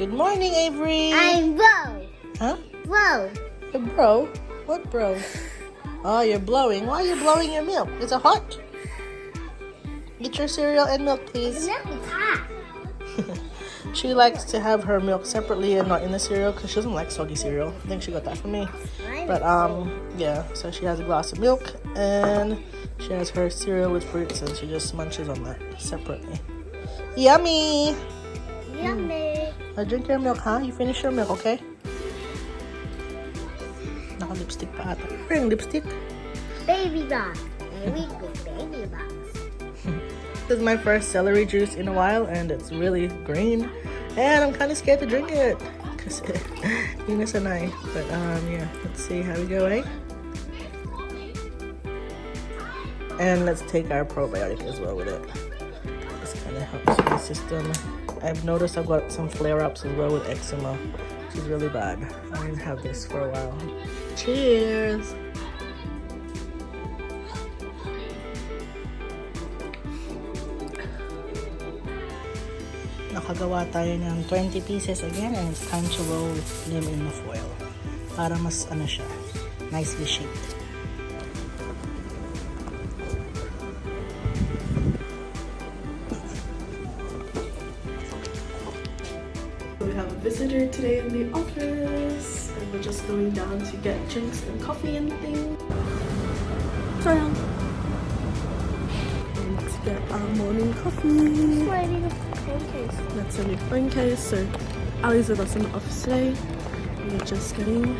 Good morning, Avery. I'm bro. Huh? Bro. You're bro? What bro? Oh, you're blowing. Why are you blowing your milk? Is it hot? Get your cereal and milk, The please. milk is hot. She likes to have her milk separately and not in the cereal because she doesn't like soggy cereal. I think she got that from me. But yeah, so she has a glass of milk and she has her cereal with fruits and she just munches on that separately. Yummy! Yummy. Now drink your milk, huh? You finish your milk, okay? Naka-lipstick pa ata. Wearing lipstick? Baby box. Very good baby box. This is my first celery juice in a while and it's really green. And I'm kind of scared to drink it. Because Eunice and I. But yeah, let's see how we go, eh? And let's take our probiotic as well with it. This kind of helps with the system. I've noticed I've got some flare-ups as well with eczema, which is really bad. I didn't have this for a while. Cheers! Nakagawa tayo ng 20 pieces again and it's time to roll them in the foil para mas ano siya, nicely shaped. We have a visitor today in the office and we're just going down to get drinks and coffee and things. So let's get our morning coffee. That's a new phone case. So Ali's with us in the office today. We're just getting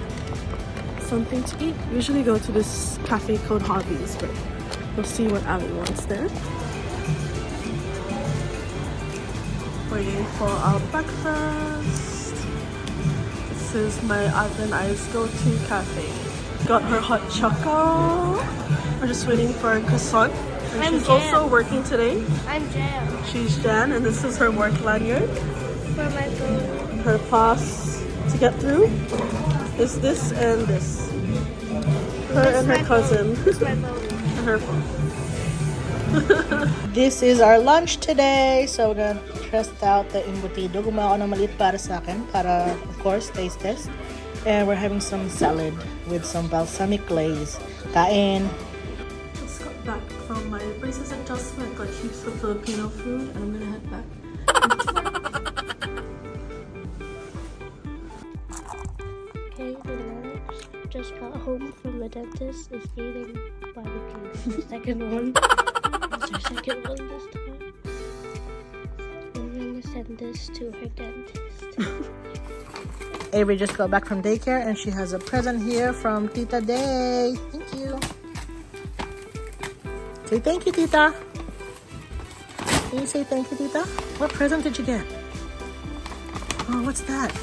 something to eat. We usually go to this cafe called Harvey's, but we'll see what Ali wants there. Waiting for our breakfast. This is my aunt and I's go-to cafe. Got her hot choco. We're just waiting for a croissant. And she's also working today. I'm Jan. She's Jan, and this is her work lanyard. For my phone. Her pass to get through is this and this. Her and her cousin. It's my phone. And her phone. This is our lunch today. So we're gonna test out the embutido. Gumawa ako ng maliit para sa akin, para of course taste test. And we're having some salad with some balsamic glaze. Kain. Just got back from my braces adjustment. Got heaps of Filipino food, and I'm gonna head back. Okay, the nurse just got home from the dentist. Is eating barbecue. The second one. It's her second one this time. I'm gonna send this to her dentist. Avery just got back from daycare and she has a present here from Tita Day. Thank you. Say thank you, Tita. Can you say thank you, Tita? What present did you get? Oh, what's that?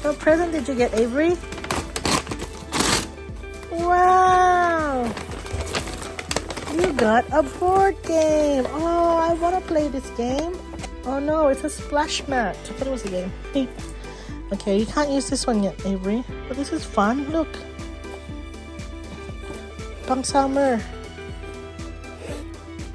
What present did you get, Avery? Wow! You got a board game. Oh, I want to play this game. Oh no, it's a splash mat. I thought it was a game. Okay, you can't use this one yet, Avery. But this is fun. Look. Pang summer.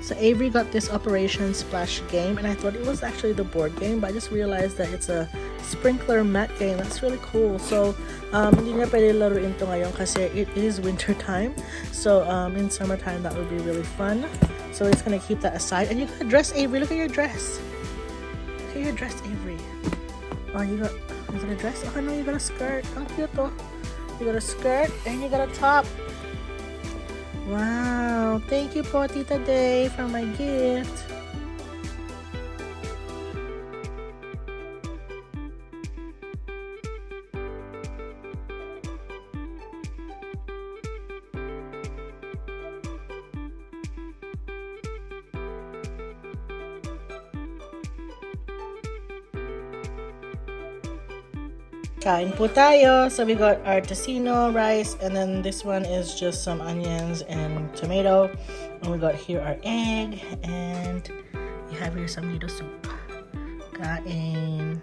So Avery got this Operation Splash game, and I thought it was actually the board game, but I just realized that it's a sprinkler mat game. That's really cool. So hindi niya pwede laruin to ngayon kasi it is winter time. So in summertime that would be really fun. So it's gonna keep that aside. And you got a dress, Avery. Look at your dress. Look at your dress, Avery. Oh, you got, is it a dress? Oh no, you got a skirt. Ang cute oh. You got a skirt and you got a top. Wow, thank you po, Tita Day, for my gift. Kain po tayo. So we got our tocino rice, and then this one is just some onions and tomato. And we got here our egg, and we have here some noodle soup. Kain.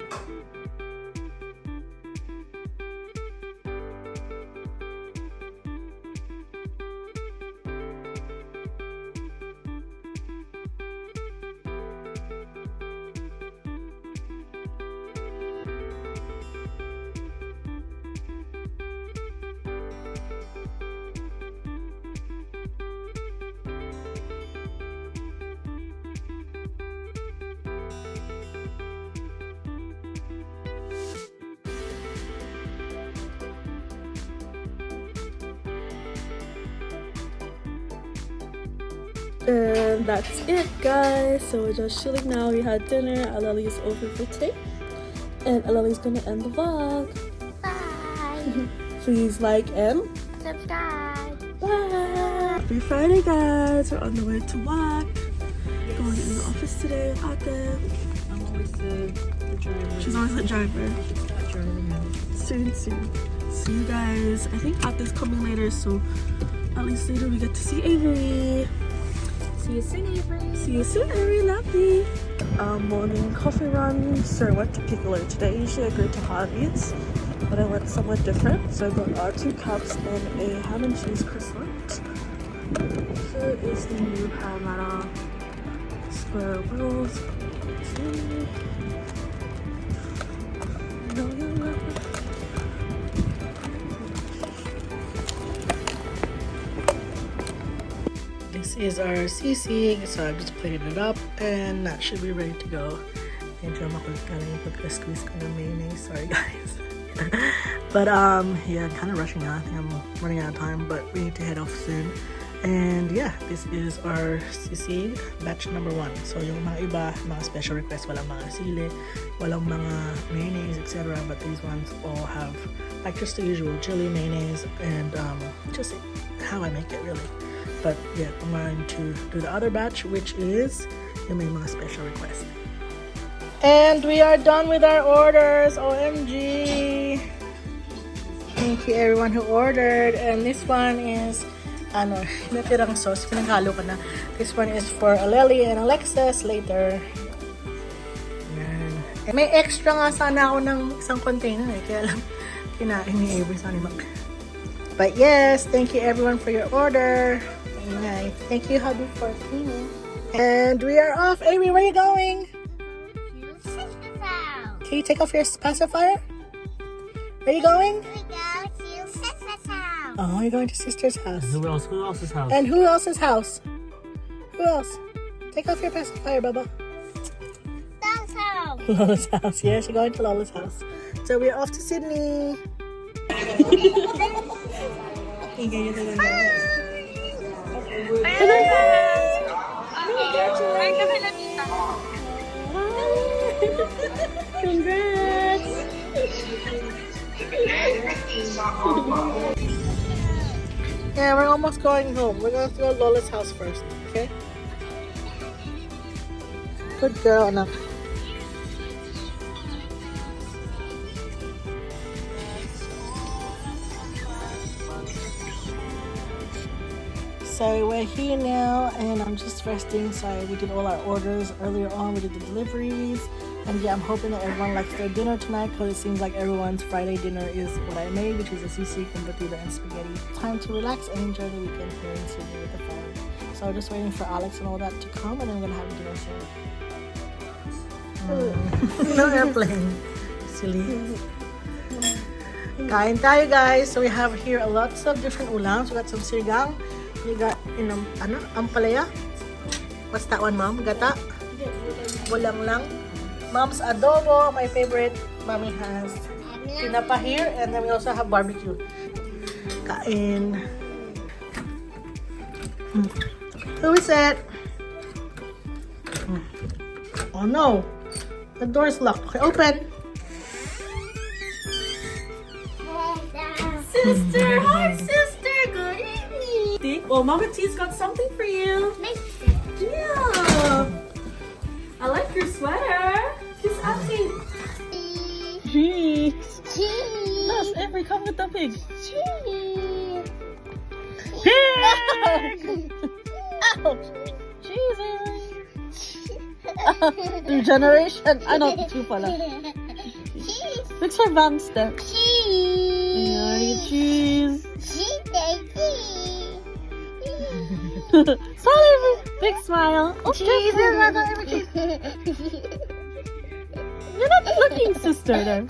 And that's it, guys. So we're just chilling now. We had dinner. Aleli is over for today, and Aleli's gonna end the vlog. Bye. Please like and Subscribe. bye. Happy Friday, guys. We're on the way to work. Going in the office today with Ate. I'm always the driver. She's always the driver. Stop driving. Soon. See you guys. I think Ate's coming later, so at least later we get to see Avery. See you soon, Avery. See you soon, Avery. Love you. Morning coffee run. So I went to Pickler today. Usually I go to Harvey's, but I went somewhere different. So I got 2 cups and a ham and cheese croissant. Here is the new Parramatta square wheels. This is our sisig, so I've just plated it up and that should be ready to go. Medyo makulit ka lang yung pagka-squeeze ko ng mayonnaise. Sorry guys. But yeah, I'm kind of rushing out. I think I'm running out of time, but we need to head off soon. And yeah, this is our sisig batch number 1. So yung mga iba, mga special requests, walang mga sili, walang mga mayonnaise, etc. But these ones all have like just the usual chili, mayonnaise, and just how I make it really. But yeah, I'm going to do the other batch, which is yung may mga special requests. And we are done with our orders. OMG! Thank you everyone who ordered. And this one is natirang sauce, pinaghalo ko na. This one is for Aleli and Alexis later. Yan. Eh, may extra nga sana ako ng isang container kaya lang kinain ni Avery sa animak. But yes, thank you everyone for your order. Ingay. Thank you hubby for cleaning. And we are off. Avery, where are you going? Sister's house. Can you take off your pacifier? Where are you going? We go to Sister's house. Oh, you're going to sister's house. Who else? Who else's house? And who else's house? Who else? Take off your pacifier, Baba. Dad's house. Lola's house. Yes, you're going to Lola's house. So we're off to Sydney. Congrats! Yeah, we're almost going home. We're going to go to Lola's house first, okay? Good girl, anak. So we're here now and I'm just resting. So we did all our orders earlier on. We did the deliveries. And yeah, I'm hoping that everyone likes their dinner tonight because it seems like everyone's Friday dinner is what I made, which is a sisig and batida and spaghetti. Time to relax and enjoy the weekend here in Sydney with the family. So we're just waiting for Alex and all that to come and then we're going to have dinner soon. No airplane. Silly. Kain tayo guys. So we have here lots of different ulams. We got some sinigang. We got, ampalaya. What's that one, Mom? Gata? Walang lang. Mom's adobo, my favorite. Mommy has tinapa here, and then we also have barbecue. Kain. Who is it? Oh no, the door is locked. Okay, open. Sister, hi sister, good evening. Well, Mama T's got something for you. Yeah. I like your sweater. Kiss Auntie. Cheese. Yes, Avery, come with the pig. Pig! Cheese, Avery. New generation. I know, two pala. Looks for Van step. Cheese. Smile, Avery. Big smile. Oh, cheese. You're not looking, sister. There.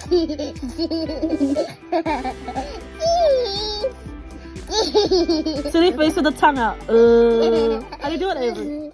Silly face with the tongue out. How do you do it, Avery?